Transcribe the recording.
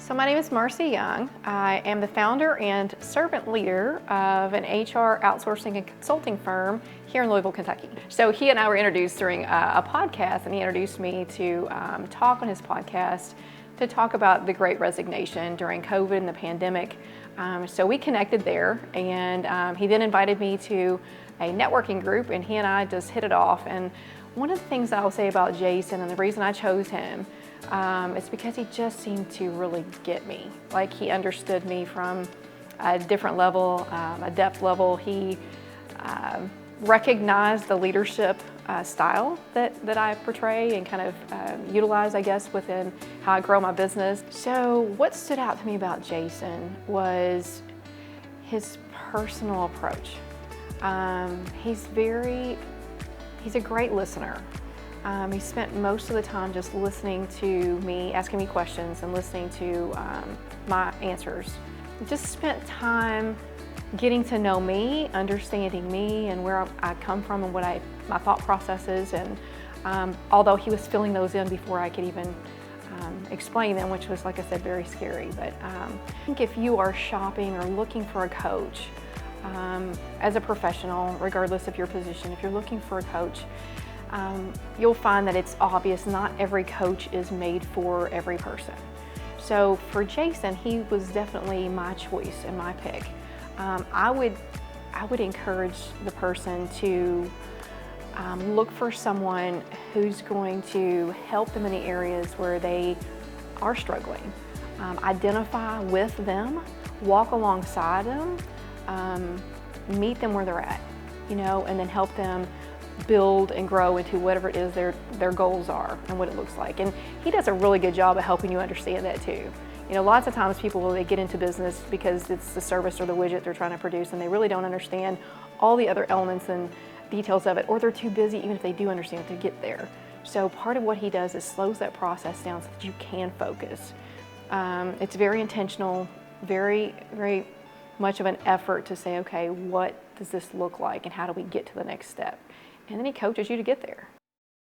So my name is Marcy Young. I am the founder and servant leader of an HR outsourcing and consulting firm here in Louisville, Kentucky. So he and I were introduced during a podcast, and he introduced me to talk on his podcast to talk about the Great Resignation during COVID and the pandemic. So we connected there, and he then invited me to a networking group, and he and I just hit it off. And one of the things that I'll say about Jason, and the reason I chose him, is because he just seemed to really get me. Like, he understood me from a different level, a depth level. He recognized the leadership style that I portray and kind of utilize, I guess, within how I grow my business. So what stood out to me about Jason was his personal approach. He's a great listener. He spent most of the time just listening to me, asking me questions, and listening to my answers. He just spent time getting to know me, understanding me and where I come from and what my thought process is. And although he was filling those in before I could even explain them, which was, like I said, very scary. But I think if you are shopping or looking for a coach, as a professional, regardless of your position, if you're looking for a coach, you'll find that it's obvious not every coach is made for every person. So for Jason, he was definitely my choice and my pick. I would encourage the person to look for someone who's going to help them in the areas where they are struggling. Identify with them, walk alongside them, meet them where they're at, and then help them build and grow into whatever it is their goals are and what it looks like. And he does a really good job of helping you understand that too. Lots of times people, they get into business because it's the service or the widget they're trying to produce, and they really don't understand all the other elements and details of it, or they're too busy, even if they do understand it, to get there. So part of what he does is slows that process down so that you can focus. It's very intentional, very, very much of an effort to say, okay, what does this look like and how do we get to the next step? And then he coaches you to get there.